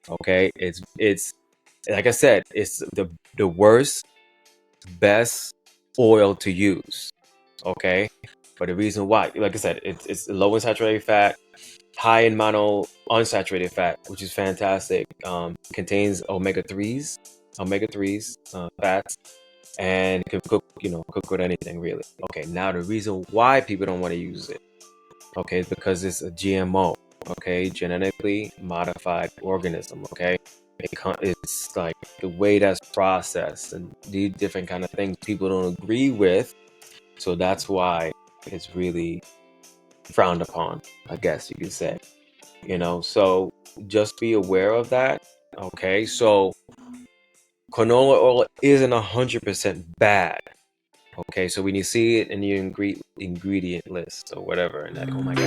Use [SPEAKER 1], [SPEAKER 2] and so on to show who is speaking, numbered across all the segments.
[SPEAKER 1] Okay, it's like I said, it's the worst, best oil to use. Okay, for the reason why, like I said, it's low in saturated fat, high in mono unsaturated fat, which is fantastic. Contains omega threes fats, and can cook with anything really. Okay, now the reason why people don't want to use it, okay, is because it's a GMO, okay, genetically modified organism, okay. It's like the way that's processed and these different kind of things people don't agree with, so that's why it's really frowned upon, I guess you could say. So just be aware of that. Okay, so canola oil isn't 100% bad. Okay, so when you see it in your ingredient list or whatever, and like, oh my god.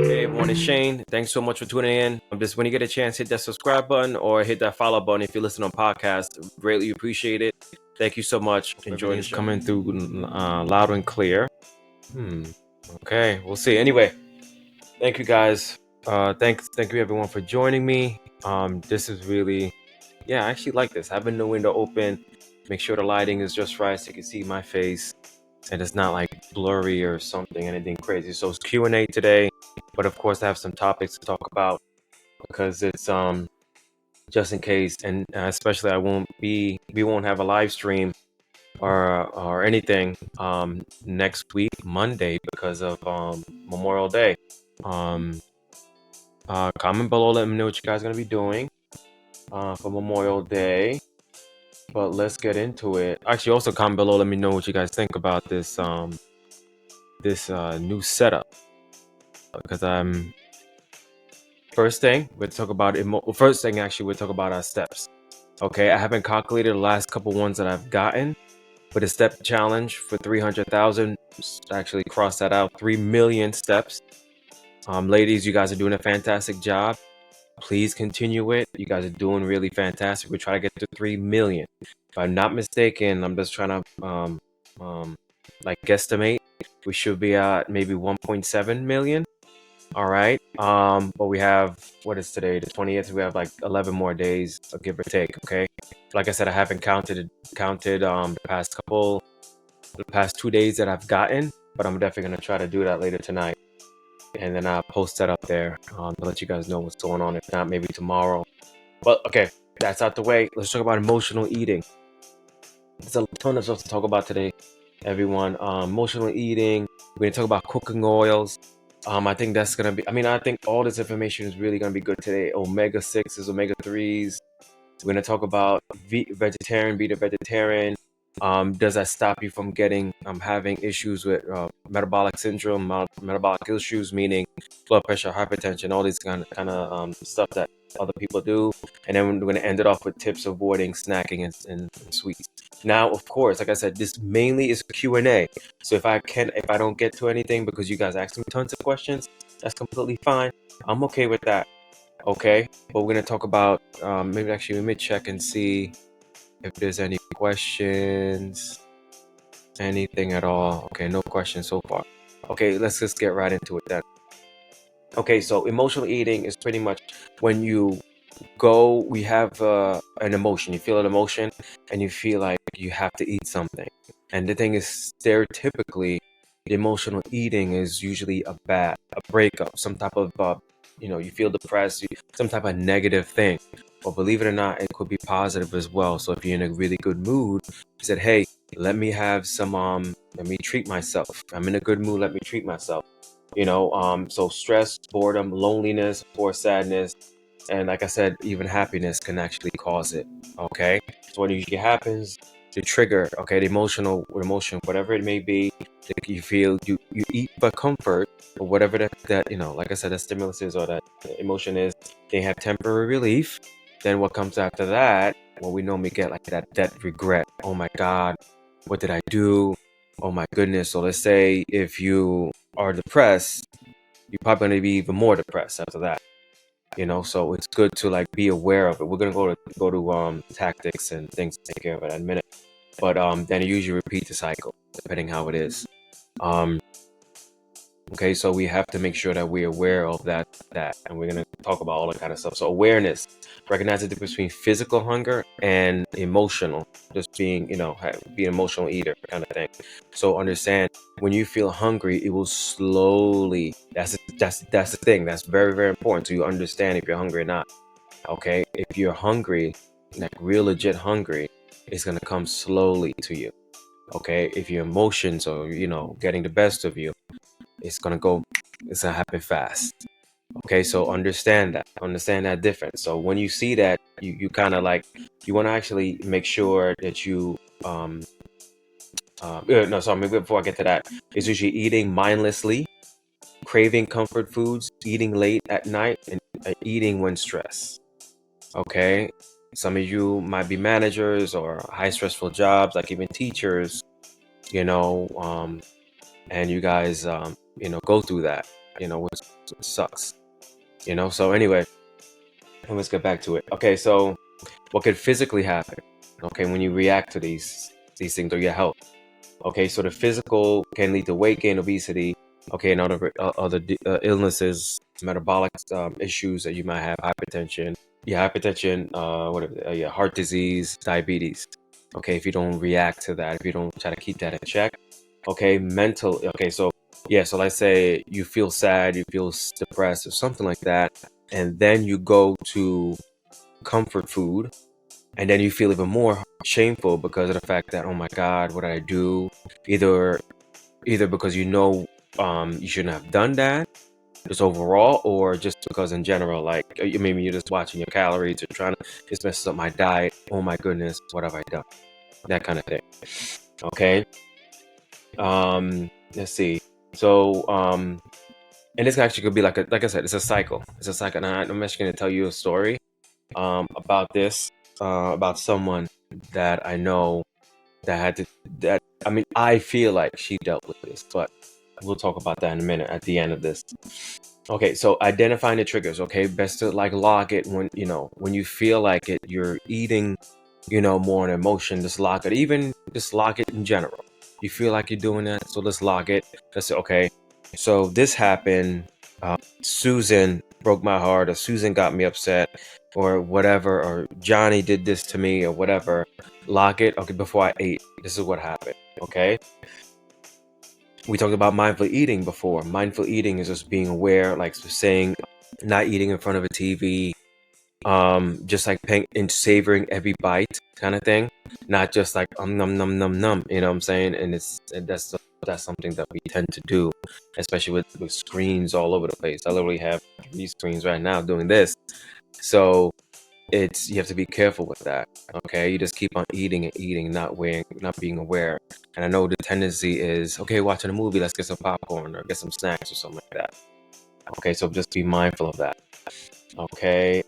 [SPEAKER 1] Hey everyone, it's Shane. Thanks so much for tuning in. Just when you get a chance, hit that subscribe button or hit that follow button if you listen on podcast. Greatly appreciate it. Thank you so much. Enjoy the show. Coming through loud and clear. Okay, we'll see. Anyway, thank you guys. Thank you everyone for joining me. This is really, I actually like this. Having the window open, make sure the lighting is just right so you can see my face and it's not like blurry or something, anything crazy. So it's Q&A today, but of course I have some topics to talk about because it's just in case, and especially we won't have a live stream or anything next week Monday because of Memorial Day. Comment below, let me know what you guys are gonna be doing for Memorial Day. But let's get into it. Actually, also comment below, let me know what you guys think about this new setup, because first thing we'll talk about actually we'll talk about our steps. Okay, I haven't calculated the last couple ones that I've gotten, but the step challenge for 300,000, actually cross that out, 3 million steps. Ladies, you guys are doing a fantastic job. Please continue it. You guys are doing really fantastic. We try to get to 3 million. If I'm not mistaken, I'm just trying to like guesstimate. We should be at maybe 1.7 million. All right. But we have, what is today? The 20th. We have like 11 more days, give or take. Okay. Like I said, I haven't counted the past 2 days that I've gotten, but I'm definitely gonna try to do that later tonight, and then I'll post that up there to let you guys know what's going on. If not, maybe tomorrow. But okay, that's out the way. Let's talk about emotional eating. There's a ton of stuff to talk about today, everyone. Emotional eating. We're gonna talk about cooking oils. I think that's gonna be. I think all this information is really gonna be good today. Omega 6s, omega 3s. We're gonna talk about vegetarian, be the vegetarian. Does that stop you from having issues with metabolic syndrome, metabolic issues, meaning blood pressure, hypertension, all these kind of stuff that other people do. And then we're gonna end it off with tips avoiding snacking and sweets. Now, of course, like I said, this mainly is Q&A. So if I don't get to anything because you guys asked me tons of questions, that's completely fine. I'm okay with that. Okay, but we're gonna talk about maybe actually let me check and see if there's any questions, anything at all. Okay, no questions so far. Okay, let's just get right into it then. Okay, so emotional eating is pretty much when we have an emotion, you feel an emotion and you feel like you have to eat something. And the thing is, stereotypically, the emotional eating is usually a breakup, some type of, you feel depressed, some type of negative thing. But believe it or not, it could be positive as well. So if you're in a really good mood, you said, hey, let me have some, let me treat myself. I'm in a good mood, let me treat myself. So stress, boredom, loneliness, or sadness, and like I said, even happiness can actually cause it. Okay, so what usually happens, the trigger, okay, the emotion, whatever it may be, like you feel you eat for comfort, or whatever that like I said, that stimulus is or that emotion is, they have temporary relief. Then what comes after that, what we normally get, like that regret. Oh my God, what did I do? Oh my goodness. So let's say if you are depressed, you're probably going to be even more depressed after that. So it's good to like be aware of it. We're gonna go to tactics and things to take care of it in a minute, but then you usually repeat the cycle depending how it is. Okay, so we have to make sure that we're aware of that, and we're gonna talk about all that kind of stuff. So awareness, recognize the difference between physical hunger and emotional, just being, be an emotional eater kind of thing. So understand, when you feel hungry, it will slowly. That's the thing. That's very, very important. So you understand if you're hungry or not. Okay, if you're hungry, like real legit hungry, it's gonna come slowly to you. Okay, if your emotions are, getting the best of you, it's gonna happen fast. Okay, so understand that difference. So when you see that, you kind of like, you want to actually make sure that you no, sorry, maybe before I get to that, is usually eating mindlessly, craving comfort foods, eating late at night, and eating when stressed. Okay, some of you might be managers or high stressful jobs, like even teachers, you know and you guys go through that, which sucks. So anyway, let's get back to it. Okay, so what could physically happen, okay, when you react to these things, or your health? Okay, so the physical can lead to weight gain, obesity, okay, and other illnesses, metabolic issues that you might have, hypertension, heart disease, diabetes. Okay, if you don't react to that, if you don't try to keep that in check. Okay, mental. Okay, so yeah, so let's say you feel sad, you feel depressed, or something like that, and then you go to comfort food, and then you feel even more shameful because of the fact that, oh my God, what did I do? Either because you shouldn't have done that, just overall, or just because in general, like maybe you're just watching your calories, you're trying to, this messes up my diet. Oh my goodness, what have I done? That kind of thing. Okay. Let's see. So and this actually could be like I said, it's a cycle. It's a cycle. And I'm actually going to tell you a story about this, about someone that I know that had to, that, I mean, I feel like she dealt with this, but we'll talk about that in a minute at the end of this. Okay, so identifying the triggers. Okay, best to like lock it when you feel like it, you're eating, more an emotion. Just lock it. Even just lock it in general. You feel like you're doing that, so let's lock it. Let's say, okay, so this happened. Susan broke my heart, or Susan got me upset, or whatever, or Johnny did this to me, or whatever. Lock it. Okay, before I ate, this is what happened. Okay. We talked about mindful eating before. Mindful eating is just being aware, like saying, not eating in front of a TV, just like paying and savoring every bite, kind of thing. Not just like num num num num. You know what I'm saying? And that's something that we tend to do, especially with screens all over the place. I literally have these screens right now doing this, so you have to be careful with that. Okay, you just keep on eating and eating, not being aware. And I know the tendency is, okay, watching a movie, let's get some popcorn or get some snacks or something like that. Okay, so just be mindful of that. Okay,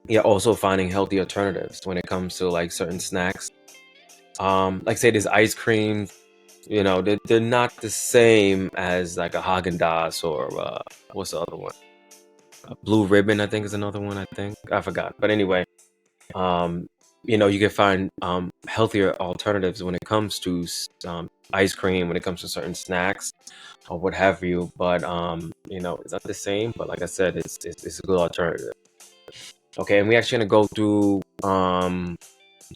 [SPEAKER 1] yeah, also finding healthy alternatives when it comes to like certain snacks. Like say there's ice cream, they're not the same as like a Haagen-Dazs or what's the other one? A Blue Ribbon, I think, is another one. I think I forgot, but anyway, you can find healthier alternatives when it comes to ice cream, when it comes to certain snacks or what have you. But it's not the same. But like I said, it's a good alternative. Okay, and we actually gonna go through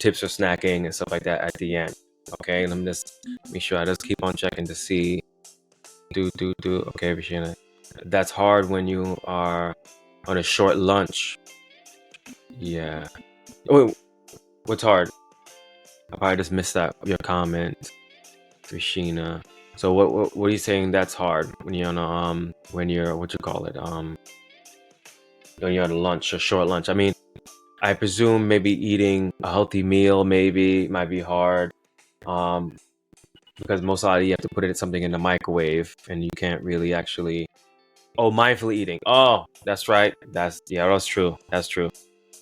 [SPEAKER 1] tips for snacking and stuff like that at the end. Okay, let me just make sure I just keep on checking to see. Okay, Regina, that's hard when you are on a short lunch. Yeah. Oh, what's hard? I probably just missed that your comment, Rashina. So what are you saying that's hard when you're on when you're, what you call it, when you're on a lunch, a short lunch? I mean, I presume maybe eating a healthy meal maybe might be hard, um because most of you have to put it something in the microwave, and you can't really actually. Oh, mindful eating. Oh, that's right. That's true. That's true.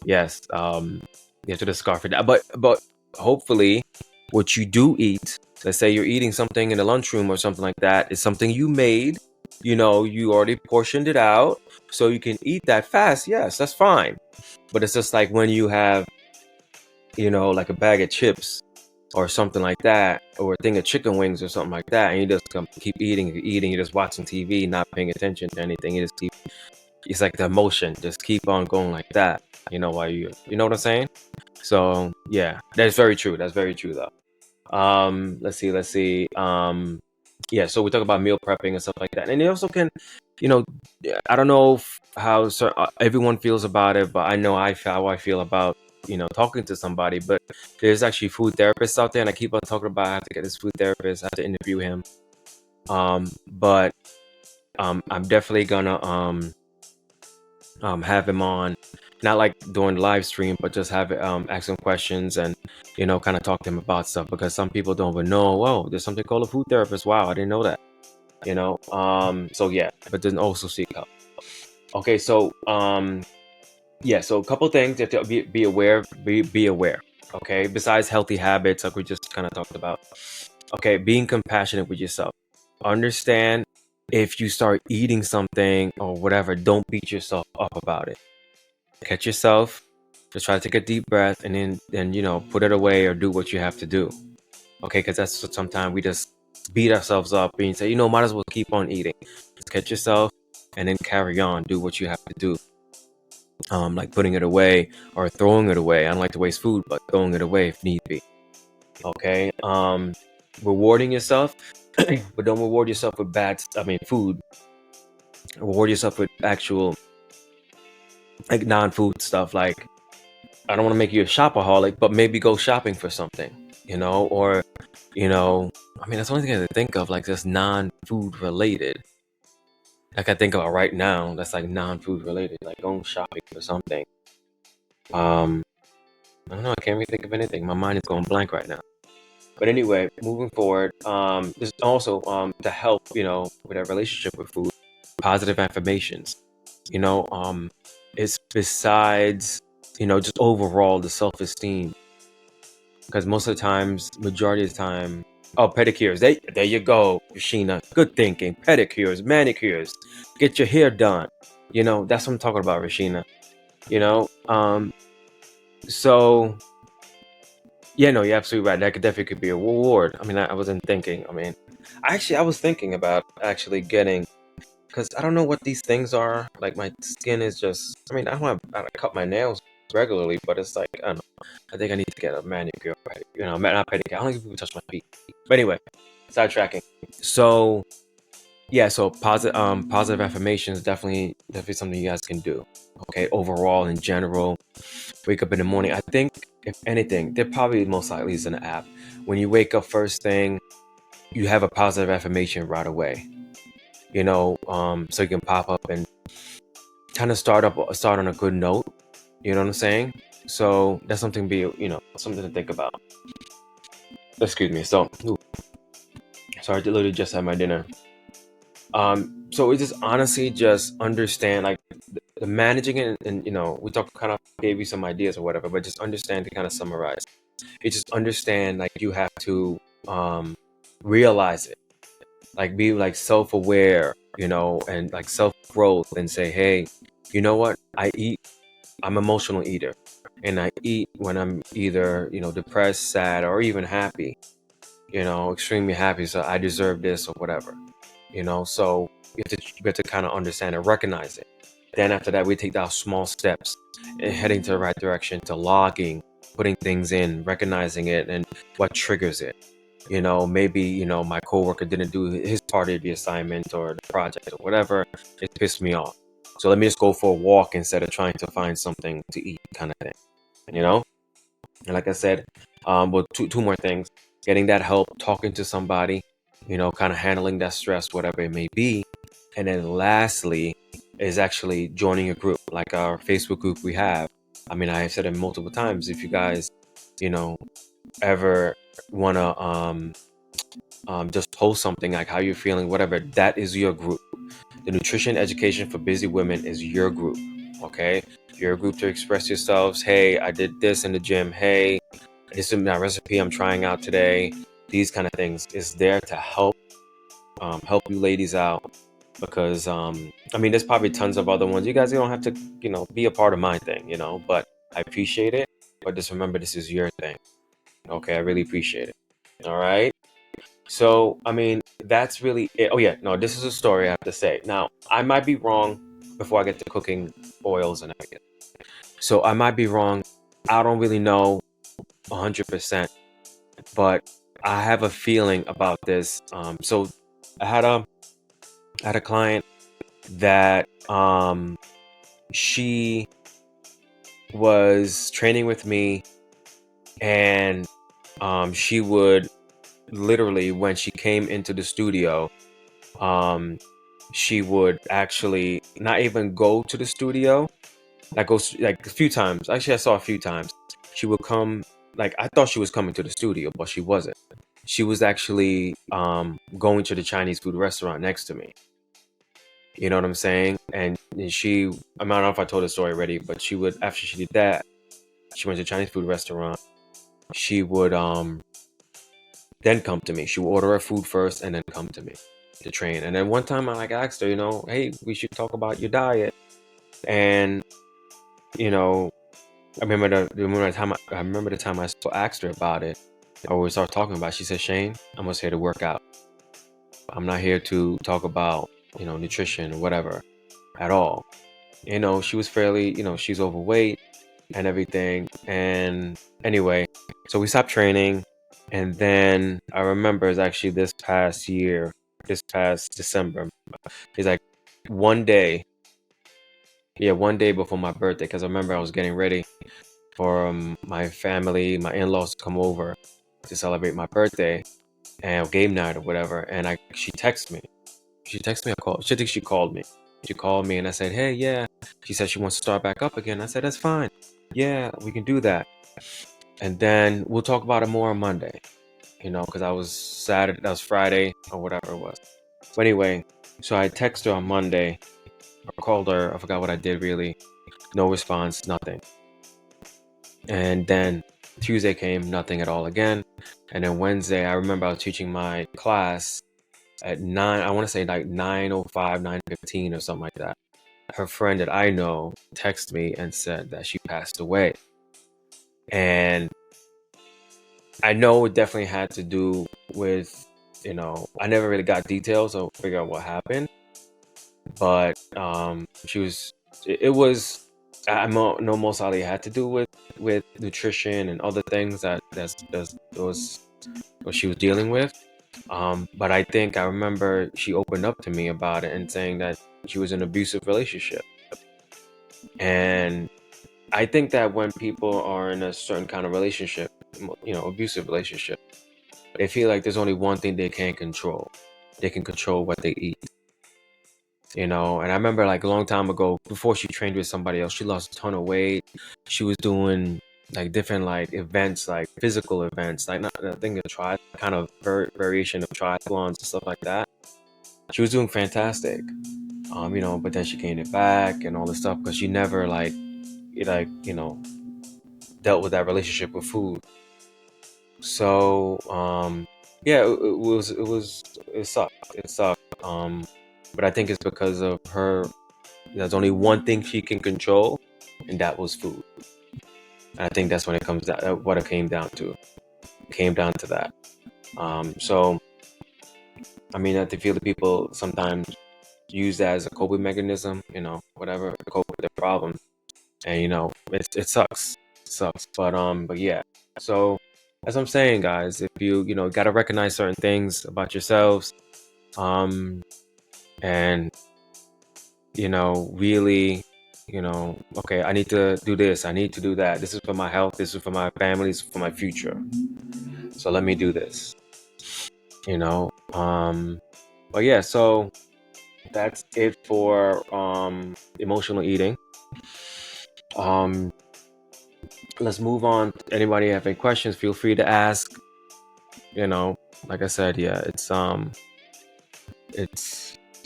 [SPEAKER 1] Yes. You have to discard for that. But hopefully, what you do eat, let's say you're eating something in the lunchroom or something like that, is something you made. You already portioned it out, so you can eat that fast. Yes, that's fine. But it's just like when you have, like a bag of chips, or something like that, or a thing of chicken wings or something like that, and you just keep eating, you're just watching TV, not paying attention to anything. You just keep, it's like the emotion, just keep on going like that, while you know what I'm saying? So yeah, that's very true. That's very true though. Let's see. Yeah, so we talk about meal prepping and stuff like that, and it also can, yeah, I don't know how everyone feels about it, but I know how I feel about talking to somebody. But there's actually food therapists out there, and I keep on talking about I have to get this food therapist, I have to interview him. But I'm definitely gonna have him on, not like during the live stream, but just have ask him questions and kind of talk to him about stuff, because some people don't even know, whoa, there's something called a food therapist. Wow, I didn't know that. So yeah, but then also seek help. Okay, so yeah, so a couple things you have to be aware, be aware. Okay, besides healthy habits like we just kind of talked about. Okay, being compassionate with yourself. Understand, if you start eating something or whatever, don't beat yourself up about it. Catch yourself, just try to take a deep breath, and then put it away or do what you have to do. Okay, because that's what sometimes we just beat ourselves up and say, might as well keep on eating. Just catch yourself and then carry on, do what you have to do. Like putting it away or throwing it away. I don't like to waste food, but throwing it away if need be. Okay. Rewarding yourself, but don't reward yourself with food. Reward yourself with actual, like, non-food stuff. Like, I don't want to make you a shopaholic, but maybe go shopping for something, or that's the only thing I can think of, like, just non-food related. Like, I think about right now, that's like non-food related, like going shopping for something. I don't know, I can't really think of anything. My mind is going blank right now. But anyway, moving forward, there's also to help, with a relationship with food, positive affirmations. It's besides, just overall the self-esteem. Because most of the times, majority of the time, pedicures. There you go, Sheena. Good thinking. Pedicures, manicures. Get your hair done. That's what I'm talking about, Rashina. So yeah, no, you're absolutely right. That could be a reward. I wasn't thinking. I was thinking about actually getting, because I don't know what these things are. Like, my skin is just. I cut my nails regularly, but it's like, I don't know. I think I need to get a manicure, not pedicure. I don't think people touch my feet. But anyway, sidetracking. So yeah, so positive affirmations, definitely something you guys can do. Okay, overall in general, wake up in the morning. I think if anything, there probably most likely is an app. When you wake up first thing, you have a positive affirmation right away. So you can pop up and kind of start on a good note. You know what I'm saying? So that's something something to think about. Excuse me. So, sorry, I literally just had my dinner. So it's just honestly just understand, like, the managing it, and we kind of gave you some ideas or whatever, but just understand, to kind of summarize. You just understand, like, you have to realize it, like, be like self-aware, and like self-growth, and say, hey, you know what? I'm emotional eater, and I eat when I'm either depressed, sad, or even happy, extremely happy, so I deserve this or whatever. So you have to kind of understand and recognize it. Then after that, we take those small steps and heading to the right direction, to logging, putting things in, recognizing it, and what triggers it. Maybe my coworker didn't do his part of the assignment or the project or whatever. It pissed me off. So let me just go for a walk instead of trying to find something to eat, kind of thing. And like I said, well, two more things: getting that help, talking to somebody, kind of handling that stress, whatever it may be. And then lastly is actually joining a group, like our Facebook group we have. I have said it multiple times. If you guys, ever want to just post something, like how you're feeling, whatever, that is your group. The Nutrition Education for Busy Women is your group. Okay? Your group to express yourselves. Hey, I did this in the gym. Hey, this is my recipe I'm trying out today. These kind of things is there to help you ladies out, because there's probably tons of other ones. You guys don't have to be a part of my thing, but I appreciate it. But just remember, this is your thing. Okay, I really appreciate it. All right. So, I mean, that's really it. Oh, yeah, no, this is a story I have to say. Now, I might be wrong before I get to cooking oils and everything. So, I might be wrong. I don't really know 100%, but I have a feeling about this. So, I had a I had a client that she was training with me, and she would literally, when she came into the studio, um she would actually not even go to the studio. Like, goes like a few times. Actually, I saw a few times. She would come, like, I thought she was coming to the studio, but she wasn't. She was actually going to the Chinese food restaurant next to me. You know what I'm saying? And she, I don't know if I told the story already, but she would, after she did that, she went to a Chinese food restaurant. She would then come to me. She would order her food first and then come to me to train. And then one time I like asked her, hey, we should talk about your diet. And you know, I remember the time I asked her about it, or we started talking about it. She said, Shane, I'm just here to work out. I'm not here to talk about, nutrition or whatever at all. She was fairly, she's overweight and everything. And anyway, so we stopped training. And then I remember it's actually this past year, this past December. It's like one day, yeah, one day before my birthday, because I remember I was getting ready for my family, my in-laws to come over to celebrate my birthday and game night or whatever. And she texted me. She texted me a call. She think she called me. She called me and I said, hey, yeah. She said she wants to start back up again. I said, that's fine. Yeah, we can do that. And then we'll talk about it more on Monday, because I was Saturday, that was Friday or whatever it was. But anyway, so I texted her on Monday, or called her. I forgot what I did really. No response, nothing. And then Tuesday came, nothing at all again. And then Wednesday, I remember I was teaching my class at 9, I want to say like 9:05, 9:15 or something like that. Her friend that I know texted me and said that she passed away. And I know it definitely had to do with, I never really got details or figure out what happened. But it was, I know most likely had to do with nutrition and other things that was what she was dealing with. But I think I remember she opened up to me about it and saying that she was in an abusive relationship. And I think that when people are in a certain kind of relationship, abusive relationship, they feel like there's only one thing they can't control. They can control what they eat. And I remember like a long time ago, before she trained with somebody else, she lost a ton of weight. She was doing like different like events, like physical events, like not I think a kind of variation of triathlons and stuff like that. She was doing fantastic. But then she gained it back and all this stuff because she never dealt with that relationship with food. So yeah, it sucked. It sucked. But I think it's because of her. There's only one thing she can control, and that was food. And I think that's when it comes down. What it came down to. It came down to that. So I mean, I feel that people sometimes use that as a coping mechanism. Whatever, to cope with their problems. And it sucks. It sucks. But yeah. So as I'm saying, guys, if you gotta recognize certain things about yourselves, and really, okay, I need to do this, I need to do that. This is for my health, this is for my family, this is for my future. So let me do this. But yeah, so that's it for emotional eating. Let's move on. Anybody have any questions, feel free to ask. Like I said, yeah, it's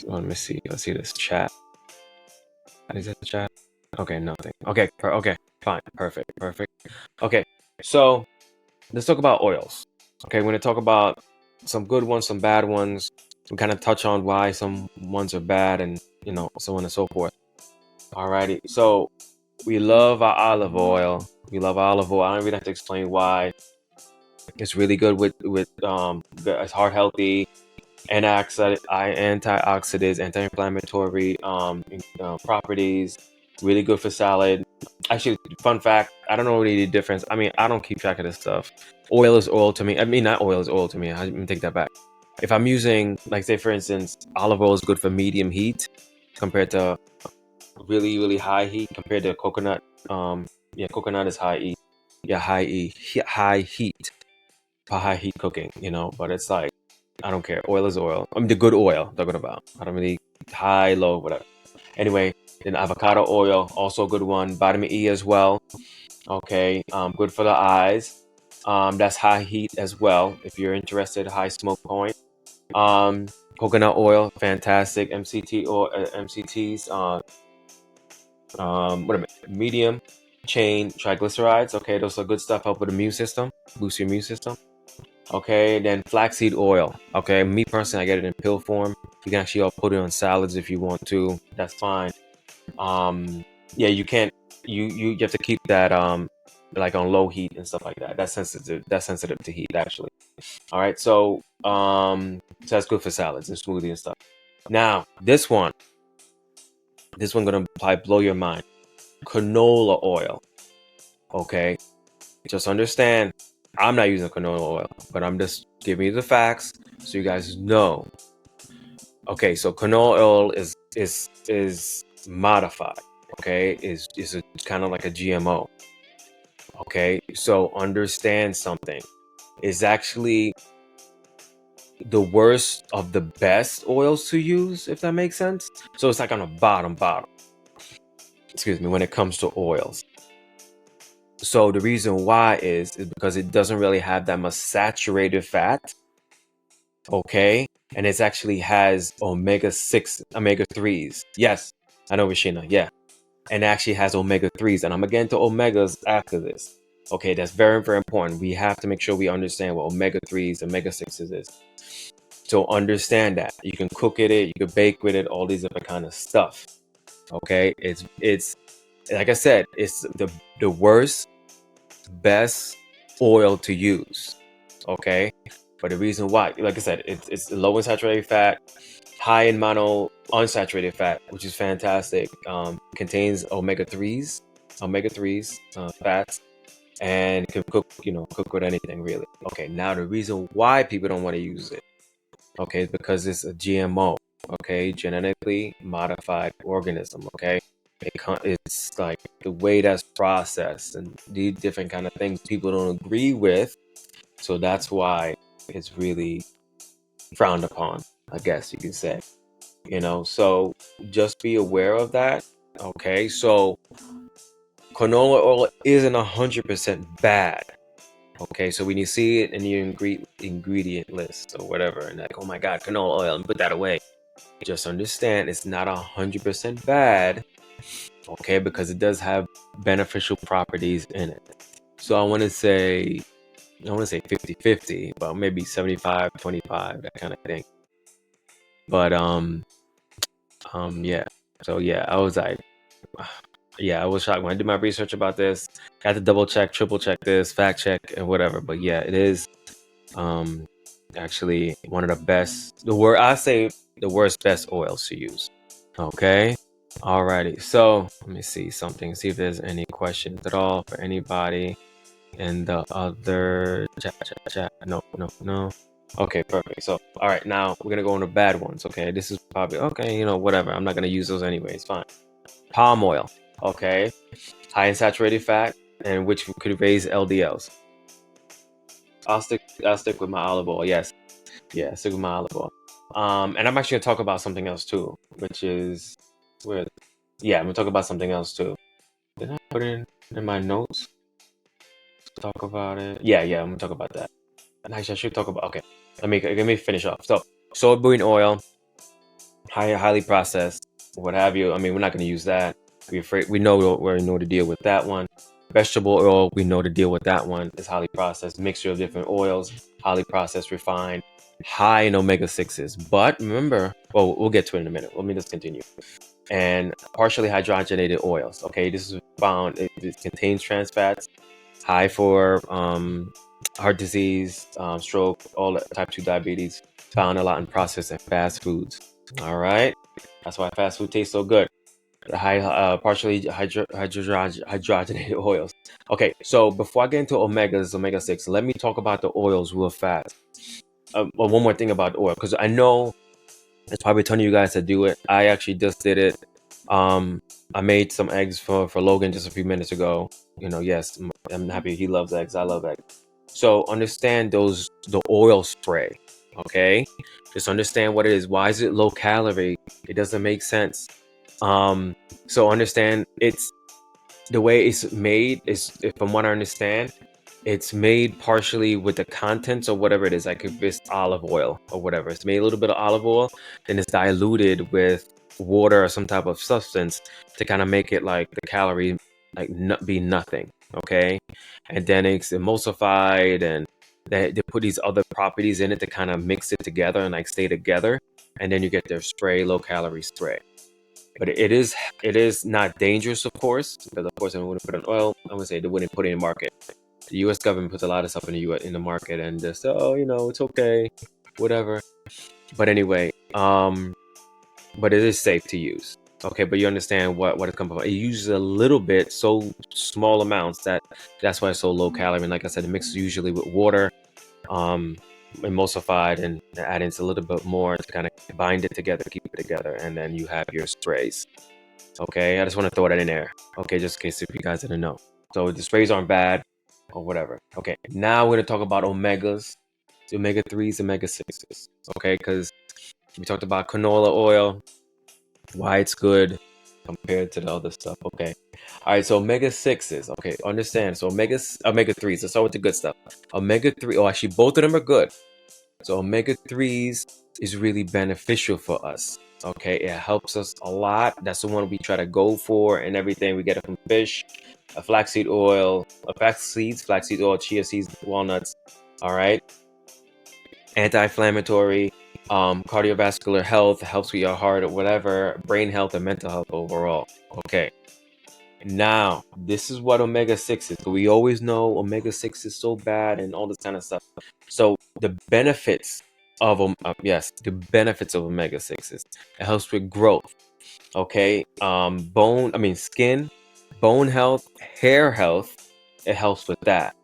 [SPEAKER 1] let me see. Let's see this chat. Is that the chat? Okay, nothing. Okay, okay, fine, perfect. Okay, so let's talk about oils. Okay, we're gonna talk about some good ones, some bad ones. We kind of touch on why some ones are bad, and so on and so forth. Alrighty, so we love our olive oil. We love olive oil. I don't even have to explain why. It's really good it's heart healthy, antioxidants, anti-inflammatory properties. Really good for salad. Actually, fun fact, I don't know really the difference. I mean, I don't keep track of this stuff. Oil is oil to me. I mean, not oil is oil to me. I take that back. If I'm using, like, say for instance, olive oil is good for medium heat compared to really, really high heat compared to coconut. Yeah, coconut is high heat. Yeah, high heat for high heat cooking, but it's like, I don't care. Oil is oil. I mean, the good oil, talking about. I don't really high, low, whatever. Anyway, then avocado oil, also a good one. Vitamin E as well. Okay, good for the eyes. That's high heat as well. If you're interested, high smoke point. Um, Coconut oil, fantastic. MCT or MCTs. What am I? Medium chain triglycerides. Okay, those are good stuff. Help with the immune system, boost your immune system. Okay, then flaxseed oil. Okay, me personally, I get it in pill form. You can actually put it on salads if you want to. That's fine. Yeah, you can't. You have to keep that like on low heat and stuff like that. That's sensitive. That's sensitive to heat actually. All right, so that's good for salads and smoothies and stuff. Now this one gonna probably blow your mind. Canola oil. Okay, just understand, I'm not using canola oil, but I'm just giving you the facts so you guys know. Okay, so canola oil is modified. Okay, is kind of like a GMO. Okay, so understand something. Is actually the worst of the best oils to use, if that makes sense. So it's like on a bottom. Excuse me, when it comes to oils. So the reason why is because it doesn't really have that much saturated fat. Okay, and it actually has omega-6, omega-3s. Yes, I know, Rashina. Yeah, and it actually has omega-3s, and I'm gonna get into omegas after this. Okay, that's very, very important. We have to make sure we understand what omega-3s, omega-6s is. So understand that you can cook it, you can bake with it, all these different kind of stuff. Okay, it's like I said, it's the worst, best oil to use. Okay, but the reason why, like I said, it's low in saturated fat, high in mono unsaturated fat, which is fantastic. Contains omega-3s, fats, and can cook with anything really. Okay, now the reason why people don't want to use it, okay, is because it's a GMO, okay, genetically modified organism, okay. It's like the way that's processed and the different kind of things people don't agree with, so that's why it's really frowned upon, I guess you can say. So just be aware of that. Okay, so canola oil isn't 100% bad. Okay, so when you see it in your ingredient list or whatever, and like, oh my god, canola oil, and put that away, just understand it's not 100% bad. Okay, because it does have beneficial properties in it. So I want to say 50-50, but maybe 75-25, that kind of thing. But yeah. So yeah, I was like, yeah, I was shocked when I did my research about this. Had to double check, triple check this, fact check, and whatever. But yeah, it is actually one of the best. I say the worst best oils to use. Okay. Alrighty. So let me see something. See if there's any questions at all for anybody in the other chat. No. Okay, perfect. So, all right, now we're gonna go on the bad ones. Okay, this is probably okay. Whatever. I'm not gonna use those anyway. It's fine. Palm oil. Okay, high in saturated fat, and which could raise LDLs. I'll stick with my olive oil. Yes, yeah, stick with my olive oil. And I'm actually gonna talk about something else too, which is where. Yeah, I'm gonna talk about something else too. Did I put it in my notes? Talk about it. Yeah, I'm gonna talk about that. And actually, I should talk about. Okay, let me finish off. So, soybean oil, highly processed, what have you. I mean, we're not gonna use that. We know to deal with that one. Vegetable oil, we know to deal with that one. It's highly processed, mixture of different oils, highly processed, refined, high in omega-6s. But remember, well, we'll get to it in a minute. Let me just continue. And partially hydrogenated oils. Okay, this is found. It contains trans fats, high for heart disease, stroke, all that type 2 diabetes, found a lot in processed and fast foods. All right. That's why fast food tastes so good. The partially hydrogenated oils. Okay, so before I get into omegas, omega 6, let me talk about the oils real fast. Well, one more thing about oil, because I know it's probably a ton of you guys to do it. I actually just did it. I made some eggs for Logan just a few minutes ago. Yes, I'm happy he loves eggs. I love eggs. So understand the oil spray. Okay, just understand what it is. Why is it low calorie? It doesn't make sense. So understand it's the way it's made is, from what I understand, it's made partially with the contents or whatever it is. Like if it's olive oil or whatever, it's made a little bit of olive oil, then it's diluted with water or some type of substance to kind of make it like the calorie like be nothing. Okay, and then it's emulsified and they put these other properties in it to kind of mix it together and like stay together, and then you get their spray, low calorie spray. But it is not dangerous, of course, because of course they wouldn't put an oil. I would say they wouldn't put it in the market. The U.S. government puts a lot of stuff in the U.S. in the market, and just it's okay, whatever. But anyway, but it is safe to use. Okay, but you understand what it's come from. It uses a little bit, so small amounts that's why it's so low calorie. And like I said, it mixes usually with water, um, emulsified, and add in a little bit more to kind of bind it together, keep it together, and then you have your sprays. Okay, I just want to throw that in there. Okay, just in case if you guys didn't know. So the sprays aren't bad or whatever. Okay, now we're gonna talk about omegas, the omega 3s, omega 6s. Okay, because we talked about canola oil, why it's good compared to the other stuff. Okay, all right. So omega 6s. Okay, understand. So omega 3s. Let's start with the good stuff. Omega 3. Oh, actually, both of them are good. So omega 3s is really beneficial for us. Okay, it helps us a lot. That's the one we try to go for and everything. We get it from fish, flaxseed oil, flaxseed oil, chia seeds, walnuts. All right, anti-inflammatory, cardiovascular health, helps with your heart or whatever, brain health and mental health overall. Okay. Now, this is what omega 6 is. We always know omega 6 is so bad and all this kind of stuff. So the benefits of the benefits of omega 6 is it helps with growth. Okay, skin, bone health, hair health. It helps with that.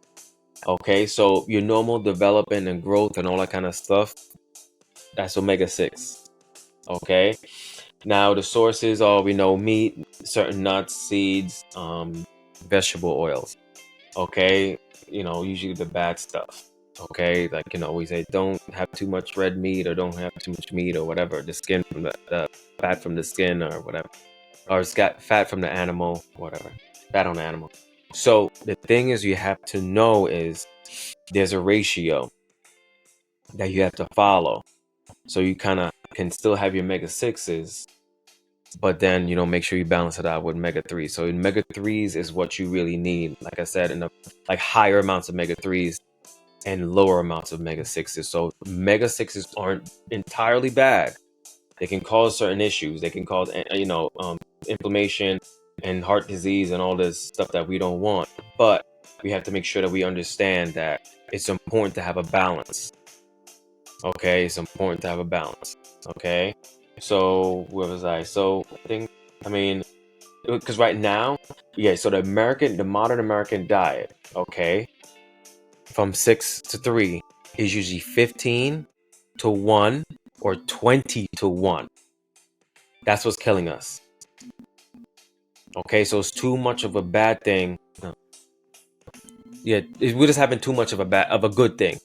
[SPEAKER 1] Okay, so your normal development and growth and all that kind of stuff. That's omega 6. Okay. Now the sources are, we know, meat, certain nuts, seeds, vegetable oils. Okay, usually the bad stuff. Okay, like we say don't have too much red meat or don't have too much meat or whatever. The skin from the fat from the skin or whatever, or it's got fat from the animal, whatever, fat on the animal. So the thing is, you have to know is there's a ratio that you have to follow. So you kind of can still have your omega 6s, but then make sure you balance it out with omega 3s. So omega 3s is what you really need, like I said, in like higher amounts of omega 3s and lower amounts of omega 6s. So omega 6s aren't entirely bad. They can cause certain issues. They can cause inflammation and heart disease and all this stuff that we don't want. But we have to make sure that we understand that it's important to have a balance. Okay, it's important to have a balance. Okay, so where was I? So because right now, so the modern American diet, okay, from 6 to 3 is usually 15 to 1 or 20 to 1. That's what's killing us. Okay, so it's too much of a bad thing. We're just having too much of a good thing.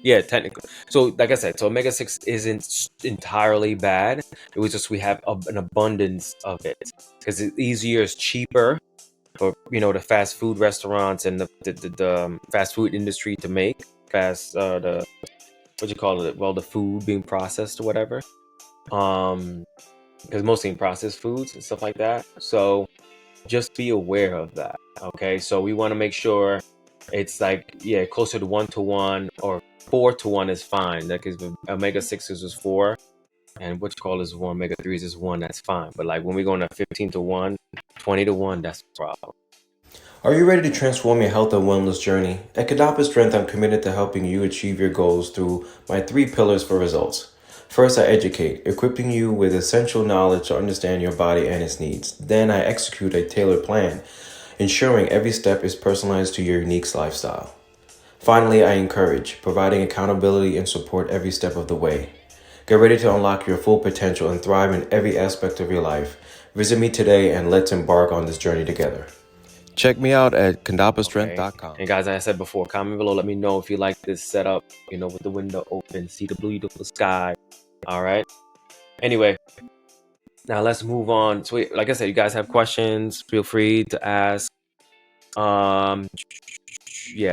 [SPEAKER 1] Yeah, technically. So, like I said, so omega 6 isn't entirely bad. It was just we have an abundance of it because it's easier, it's cheaper for the fast food restaurants and the fast food industry to make the what you call it? Well, the food being processed or whatever. Because mostly in processed foods and stuff like that. So just be aware of that. Okay, so we want to make sure it's like closer to 1 to 1 or 4 to 1 is fine. Like omega 6s is 4, and what you call is 1, omega 3s is 1. That's fine. But like when we go into 15 to 1, 20 to 1, that's the problem. Are you ready to transform your health and wellness journey? At Condappa Strength, I'm committed to helping you achieve your goals through my 3 pillars for results. First, I educate, equipping you with essential knowledge to understand your body and its needs. Then, I execute a tailored plan, ensuring every step is personalized to your unique lifestyle. Finally, I encourage, providing accountability and support every step of the way. Get ready to unlock your full potential and thrive in every aspect of your life. Visit me today and let's embark on this journey together. Check me out at condappastrength.com. And guys, as I said before, comment below. Let me know if you like this setup, with the window open, see the beautiful sky. All right. Anyway, now let's move on. So, like I said, you guys have questions, feel free to ask. Yeah,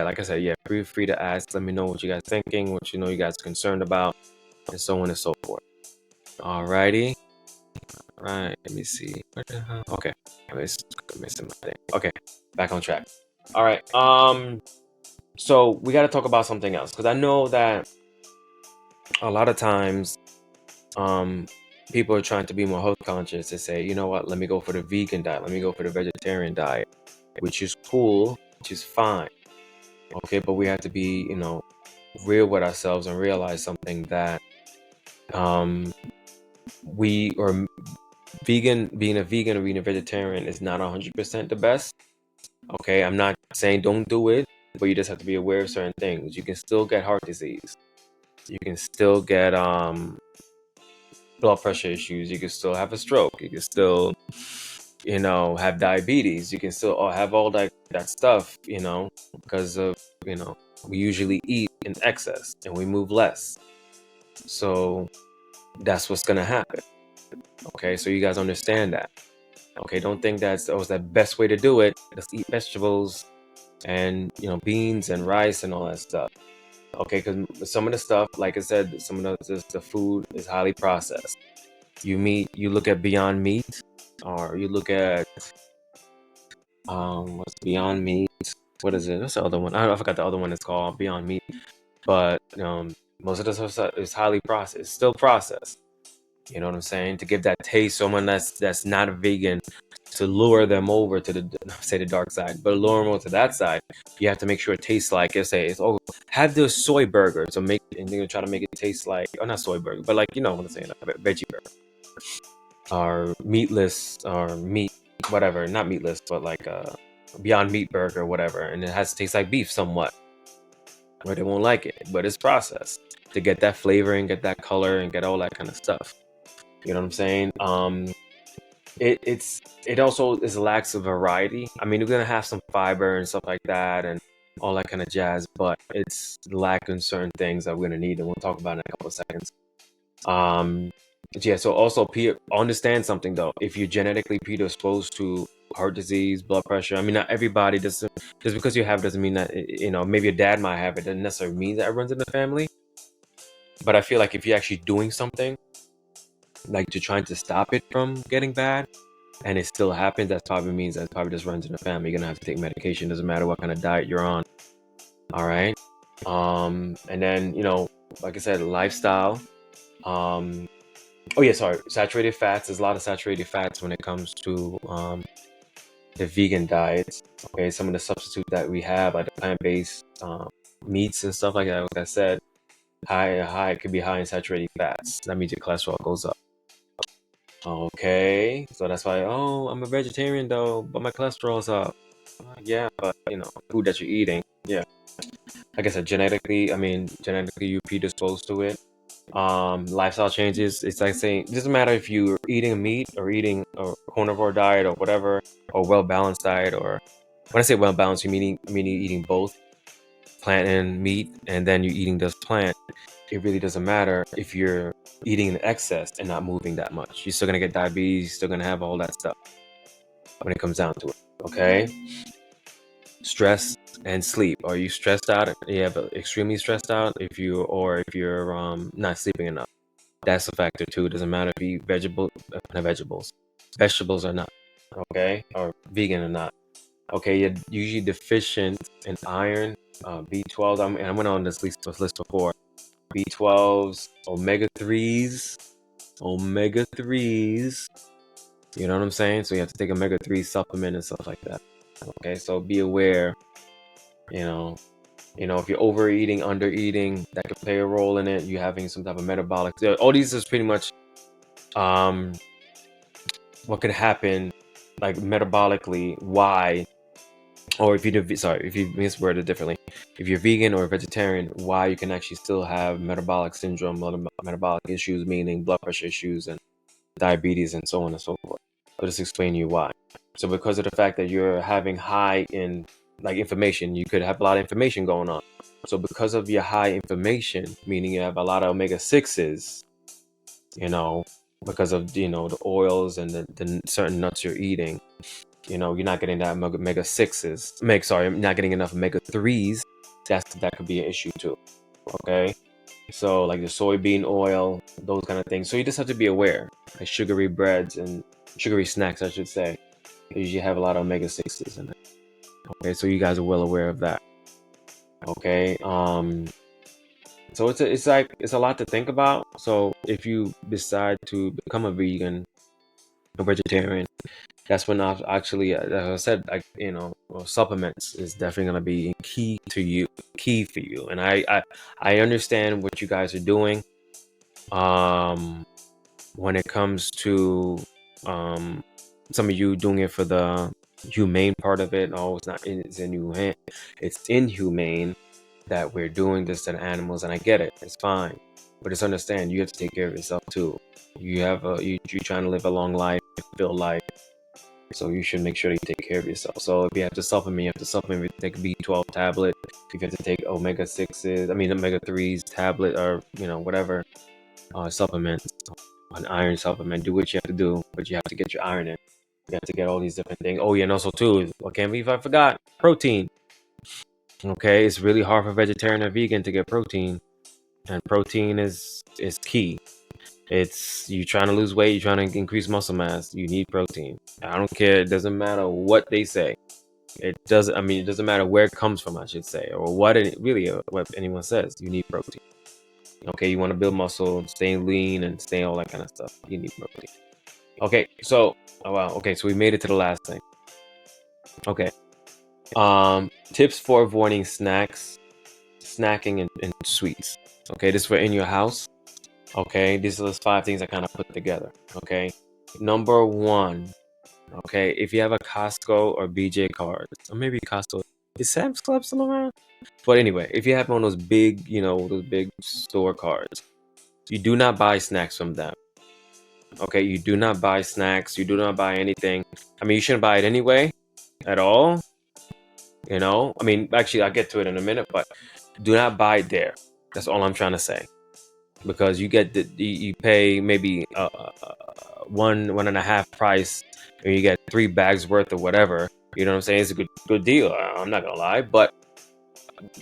[SPEAKER 1] like I said, yeah, feel free to ask. Let me know what you guys thinking, what you guys are concerned about, and so on and so forth. Alrighty. All right, let me see. Okay, I'm missing my thing. Okay, back on track. All right. So we got to talk about something else because I know that a lot of times, people are trying to be more health conscious. They say, you know what? Let me go for the vegan diet. Let me go for the vegetarian diet, which is cool, which is fine. Okay, but we have to be, real with ourselves and realize something that, we are vegan. Being a vegan or being a vegetarian is not 100% the best. Okay, I'm not saying don't do it, but you just have to be aware of certain things. You can still get heart disease. You can still get blood pressure issues. You can still have a stroke. You can still, have diabetes. You can still have all that stuff, because of, we usually eat in excess and we move less. So that's what's gonna happen. Okay, so you guys understand that. Okay, don't think that's the best way to do it. Just eat vegetables and beans and rice and all that stuff. Okay, because some of the stuff, like I said, some of the food is highly processed. You look at Beyond Meat, or you look at what's Beyond Meat? What is it? What's the other one? I forgot the other one is called Beyond Meat. But most of the stuff is highly processed, still processed. You know what I'm saying? To give that taste, someone that's not a vegan, to lure them over to the dark side, but lure them over to that side, you have to make sure it tastes like have the soy burger, so and they're gonna try to make it taste like, or not soy burger, but like what I'm saying, a veggie burger, or meatless, or meat, whatever, not meatless, but like a Beyond Meat burger, whatever, and it has to taste like beef somewhat, or they won't like it, but it's processed to get that flavor and get that color and get all that kind of stuff. You know what I'm saying? It also is lacks of variety. I mean, you're gonna have some fiber and stuff like that and all that kind of jazz, but it's lacking certain things that we're gonna need, and we'll talk about it in a couple of seconds. Yeah. So also, understand something though. If you're genetically predisposed to heart disease, blood pressure, I mean, not everybody just because you have it doesn't mean that maybe your dad might have it. Doesn't necessarily mean that it runs in the family. But I feel like if you're actually doing something like to trying to stop it from getting bad, and it still happens, that probably means that it probably just runs in the family. You're gonna have to take medication. Doesn't matter what kind of diet you're on. All right. And then like I said, lifestyle. Oh yeah, sorry. Saturated fats. There's a lot of saturated fats when it comes to the vegan diets. Okay, some of the substitutes that we have, like the plant-based meats and stuff like that. Like I said, it could be high in saturated fats. That means your cholesterol goes up. Okay, so that's why, I'm a vegetarian though, but my cholesterol's up. Yeah, but food that you're eating, yeah. Like I said, genetically you're predisposed to it. Lifestyle changes, it's like saying, it doesn't matter if you're eating meat or eating a carnivore diet or whatever, or well-balanced diet, or when I say well-balanced, meaning eating both plant and meat, and then you're eating this plant. It really doesn't matter if you're eating in excess and not moving that much. You're still gonna get diabetes, you're still gonna have all that stuff when it comes down to it. Okay. Stress and sleep. Are you stressed out? Yeah, but extremely stressed out. If you're not sleeping enough, that's a factor too. It doesn't matter if you eat vegetables or not. Okay, or vegan or not. Okay, you're usually deficient in iron, B12. I went on this list before. B12s, omega-3s. You know what I'm saying? So you have to take omega-3 supplement and stuff like that. Okay, so be aware, you know, if you're overeating, undereating, that could play a role in it. You having some type of metabolic. All these is pretty much um what could happen, like metabolically. Why, or if you sorry, if you misworded differently, if you're vegan or vegetarian, why you can actually still have metabolic syndrome, metabolic issues, meaning blood pressure issues and diabetes and so on and so forth. I'll just explain to you why. So because of the fact that you're having high in like information, you could have a lot of information going on. So because of your high information, meaning you have a lot of omega-6s, because of the oils and the certain nuts you're eating, you're not getting that omega-6s. I'm not getting enough omega-3s. That could be an issue too. Okay. So like the soybean oil, those kind of things. So you just have to be aware. Like sugary breads and sugary snacks, I should say, they usually have a lot of omega-6s in it. Okay, so you guys are well aware of that. Okay. So it's a lot to think about. So if you decide to become a vegan, a vegetarian, that's when I've actually, as I said, like supplements is definitely gonna be key for you. And I understand what you guys are doing. When it comes to some of you doing it for the humane part of it. Oh, it's inhumane. It's inhumane that we're doing this to the animals, and I get it. It's fine, but just understand you have to take care of yourself too. You're trying to live a long life, fulfilled life, so you should make sure that you take care of yourself. So if you have to supplement, you have to supplement. If you take a B12 tablet, if you have to take omega-3s tablet, or whatever supplements, an iron supplement, do what you have to do, but you have to get your iron in. You have to get all these different things. Oh yeah, and also too, I can't believe I forgot protein. Okay, it's really hard for vegetarian or vegan to get protein, and protein is key. It's you trying to lose weight, you're trying to increase muscle mass, you need protein. I don't care, it doesn't matter what they say. It doesn't matter where it comes from, I should say, or what anyone says. You need protein. Okay, you want to build muscle, stay lean, and stay all that kind of stuff. You need protein. Okay, so so we made it to the last thing. Okay, tips for avoiding snacking, and sweets. Okay, this for in your house. Okay, these are the 5 things I kind of put together. Okay, number 1. Okay, if you have a Costco or BJ card, or maybe Costco, is Sam's Club still around? But anyway, if you have one of those big, those big store cards, you do not buy snacks from them. Okay, you do not buy snacks. You do not buy anything. I mean, you shouldn't buy it anyway, at all. I mean, actually, I'll get to it in a minute, but do not buy it there. That's all I'm trying to say. Because you pay maybe one and a half price, and you get 3 bags worth of whatever. You know what I'm saying? It's a good deal. I'm not gonna lie, but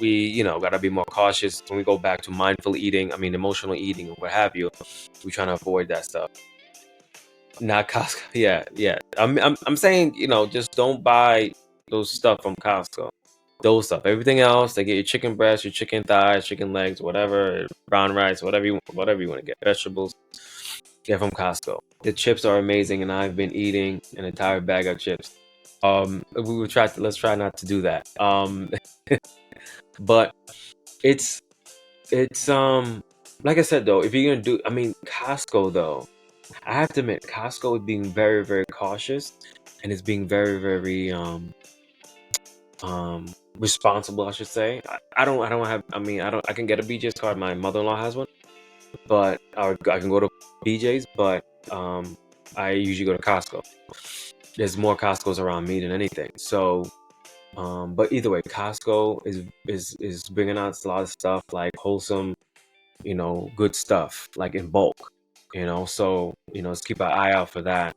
[SPEAKER 1] we gotta be more cautious when we go back to mindful eating. I mean, emotional eating, or what have you. We're trying to avoid that stuff. Not Costco. Yeah. I'm saying, just don't buy those stuff from Costco. Those stuff. Everything else, they get your chicken breast, your chicken thighs, chicken legs, whatever, brown rice, whatever you want to get, vegetables. Get from Costco. The chips are amazing, and I've been eating an entire bag of chips. Let's try not to do that. But it's like I said though, if you're gonna do, I mean, Costco though. I have to admit, Costco is being very, very cautious, and it's being very, very responsible, I should say. I don't have. I mean, I can get a BJ's card. My mother-in-law has one, but I can go to BJ's, but I usually go to Costco. There's more Costco's around me than anything. So, but either way, Costco is bringing out a lot of stuff like wholesome, good stuff, like in bulk. So let's keep an eye out for that.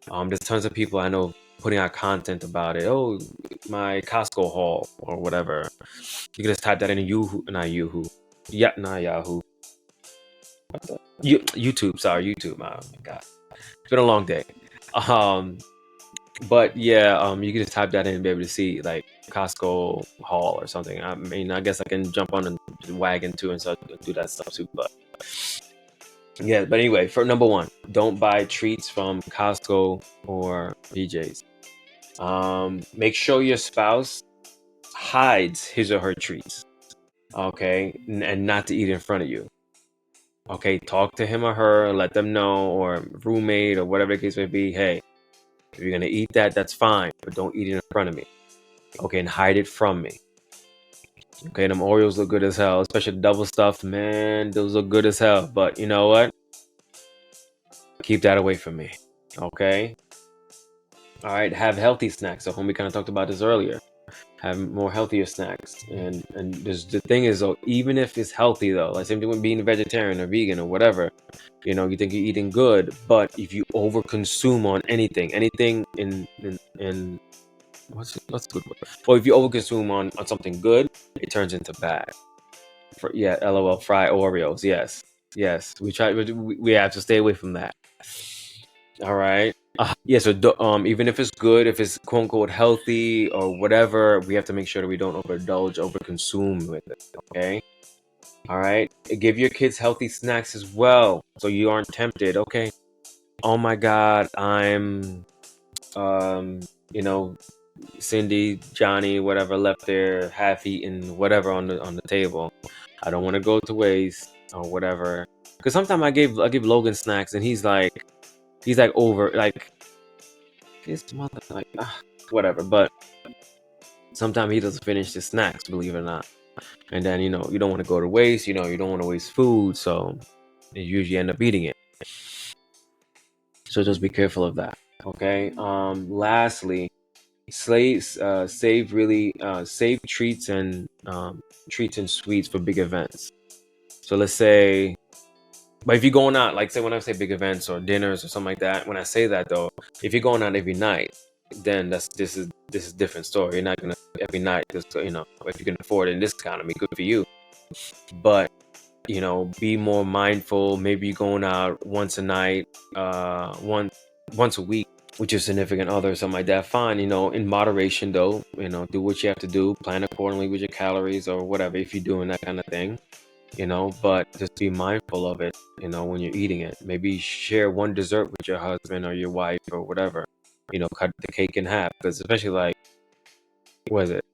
[SPEAKER 1] There's tons of people I know putting out content about it. Oh, my Costco haul or whatever. You can just type that in Yahoo, not Yahoo. Yeah, not Yahoo. YouTube, sorry, YouTube. Oh my God, it's been a long day. But yeah, you can just type that in and be able to see like Costco haul or something. I mean, I guess I can jump on the wagon too and start to do that stuff too. But yeah, but anyway, for number 1, don't buy treats from Costco or BJ's. Make sure your spouse hides his or her treats, okay, and not to eat in front of you. Okay, talk to him or her, let them know, or roommate or whatever the case may be. Hey, if you're gonna eat that, that's fine, but don't eat it in front of me. Okay, and hide it from me. Okay, them Oreos look good as hell, especially the double stuffed. Man, those look good as hell. But you know what? Keep that away from me. Okay. All right. Have healthy snacks. So, homie kind of talked about this earlier. Have more healthier snacks, and there's the thing is though, even if it's healthy though, like same thing with being a vegetarian or vegan or whatever, you think you're eating good, but if you overconsume on anything in what's a good word? Well, if you overconsume on something good, it turns into bad. Yeah, LOL, fry Oreos. Yes, we have to stay away from that. All right. Yeah, so even if it's good, if it's quote unquote healthy or whatever, we have to make sure that we don't overindulge, overconsume with it. Okay. All right. Give your kids healthy snacks as well, so you aren't tempted. Okay. Oh my God, I'm, um, you know, Cindy, Johnny, whatever left there half eaten, whatever on the table. I don't want to go to waste or whatever. Because sometimes I give Logan snacks and he's like over like his mother like whatever. But sometimes he doesn't finish his snacks, believe it or not. And then you don't want to go to waste. You don't want to waste food, so you usually end up eating it. So just be careful of that. Okay. Lastly, save treats and sweets for big events. So let's say, but if you're going out, like say when I say big events or dinners or something like that, when I say that though, if you're going out every night, then this is different story. You're not gonna every night, just if you can afford it in this economy, good for you. But be more mindful. Maybe you're going out once a night, once a week with your significant other or something like that. Fine, in moderation though. Do what you have to do. Plan accordingly with your calories or whatever if you're doing that kind of thing. But just be mindful of it. When you're eating it, maybe share one dessert with your husband or your wife or whatever. Cut the cake in half because especially like what is it,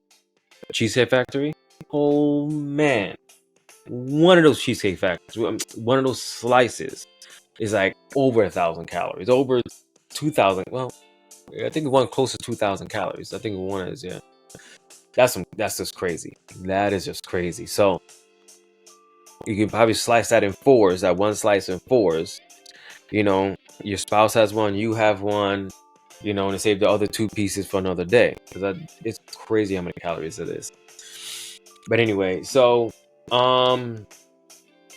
[SPEAKER 1] Cheesecake Factory? Oh man, one of those Cheesecake Factories, one of those slices is like over 1,000 calories, over 2,000. Well, I think the one close to 2,000 calories. I think one is, yeah. That's just crazy. That is just crazy. So you can probably slice that in fours. That one slice in fours. Your spouse has one, you have one. And save the other two pieces for another day because it's crazy how many calories it is. But anyway, so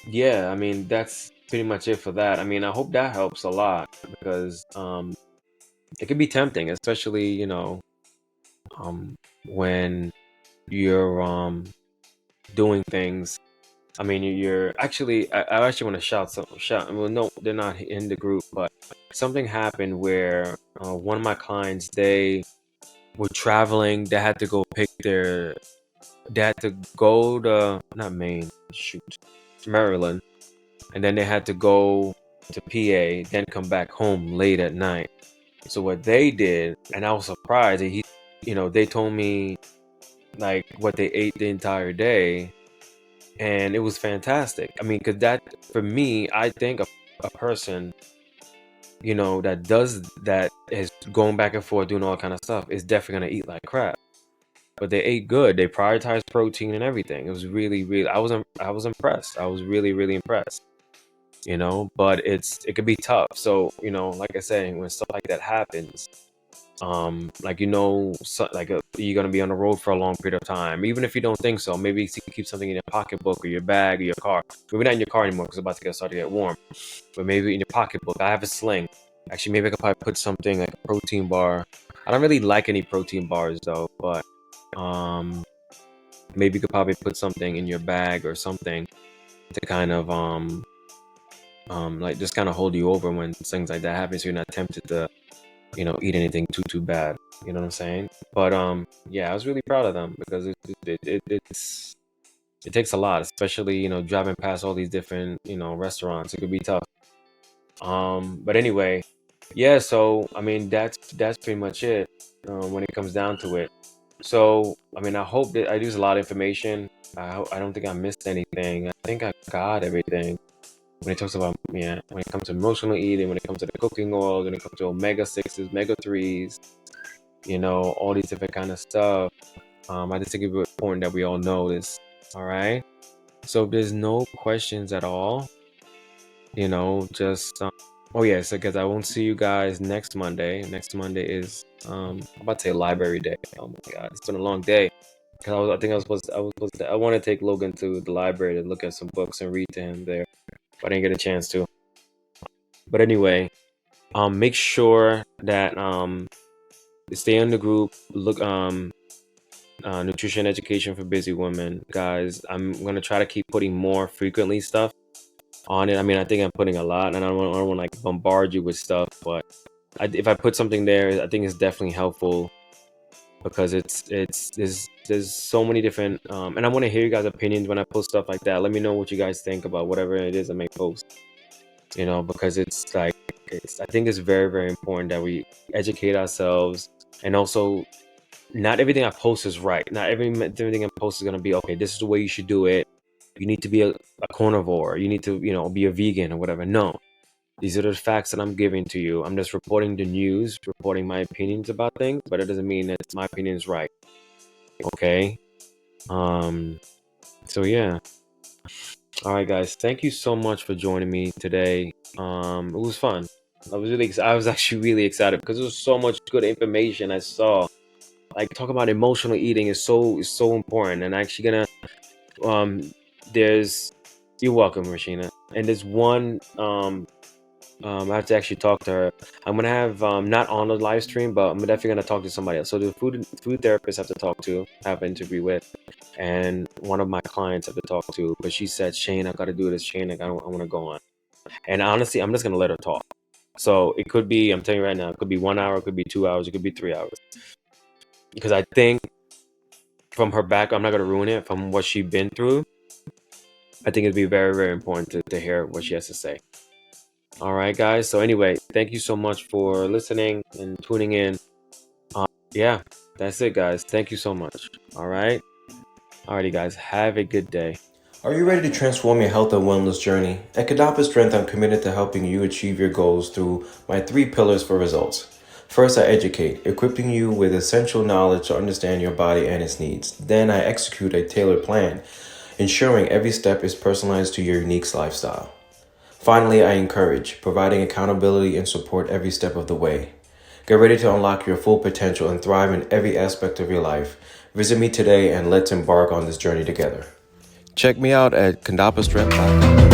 [SPEAKER 1] yeah, I mean that's pretty much it for that. I mean, I hope that helps a lot because it can be tempting, especially when you're doing things. I mean, you're actually. I actually want to shout. Well, no, they're not in the group, but something happened where one of my clients, they were traveling. They had to go pick their. They had to go to not Maine, shoot, Maryland, and then they had to go to PA, then come back home late at night. So what they did, and I was surprised that they told me like what they ate the entire day, and it was fantastic. I mean, because that for me, I think a person, that does that is going back and forth doing all kind of stuff is definitely gonna eat like crap. But they ate good. They prioritized protein and everything. It was really, really. I was impressed. I was really, really impressed. But it could be tough. So like I said, when stuff like that happens, like you're gonna be on the road for a long period of time, even if you don't think so. Maybe you can keep something in your pocketbook or your bag or your car. Maybe not in your car anymore because it's about to start to get warm. But maybe in your pocketbook. I have a sling. Actually, maybe I could probably put something like a protein bar. I don't really like any protein bars though, but um, maybe you could probably put something in your bag or something to kind of like just kind of hold you over when things like that happen, so you're not tempted to eat anything too bad. You know what I'm saying? But yeah, I was really proud of them because it takes a lot, especially driving past all these different restaurants. It could be tough. But anyway, yeah, so I mean that's pretty much it when it comes down to it. So I mean, I hope that I use a lot of information. I don't think I missed anything. I think I got everything when it talks about, yeah, when it comes to emotional eating, when it comes to the cooking oils, when it comes to omega 6s, omega 3s, all these different kind of stuff. I just think it's important that we all know this. All right. So if there's no questions at all, just oh yes, because I won't see you guys next Monday. Next Monday is I'm about to say library day. Oh my God, it's been a long day. Cause I think I want to take Logan to the library to look at some books and read to him there, but I didn't get a chance to. But anyway, make sure that stay in the group. Look, nutrition education for busy women, guys. I'm gonna try to keep putting more frequently stuff on it. I mean, I think I'm putting a lot, and I don't want to like bombard you with stuff, but if I put something there, I think it's definitely helpful because there's so many different and I want to hear you guys' opinions when I post stuff like that. Let me know what you guys think about whatever it is I may post. Because it's like I think it's very, very important that we educate ourselves, and also not everything I post is right. Not everything I post is gonna be okay. This is the way you should do it. You need to be a carnivore. You need to be a vegan or whatever. No, these are the facts that I'm giving to you. I'm just reporting the news, reporting my opinions about things, but it doesn't mean that my opinion is right. Okay. Um. So yeah. All right, guys. Thank you so much for joining me today. It was fun. I was actually really excited because there was so much good information I saw. Like, talk about emotional eating is so important, and actually gonna um. There's you're welcome, Rashina. And there's one I have to actually talk to her. I'm gonna have not on the live stream, but I'm definitely gonna talk to somebody else. So the food therapist I have to talk to, have an interview with, and one of my clients I have to talk to. But she said, Shane, I gotta do this. Shane, I want to go on. And honestly, I'm just gonna let her talk. So it could be, I'm telling you right now, it could be 1 hour, it could be 2 hours, it could be 3 hours. Because I think from her back, I'm not gonna ruin it. From what she's been through, I think it'd be very, very important to hear what she has to say. All right, guys. So anyway, thank you so much for listening and tuning in. Yeah, that's it, guys. Thank you so much. All right. Alrighty, guys. Have a good day. Are you ready to transform your health and wellness journey? At Condappa Strength, I'm committed to helping you achieve your goals through my 3 pillars for results. First, I educate, equipping you with essential knowledge to understand your body and its needs. Then I execute a tailored plan, ensuring every step is personalized to your unique lifestyle. Finally, I encourage, providing accountability and support every step of the way. Get ready to unlock your full potential and thrive in every aspect of your life. Visit me today and let's embark on this journey together. Check me out at condappastrength.com.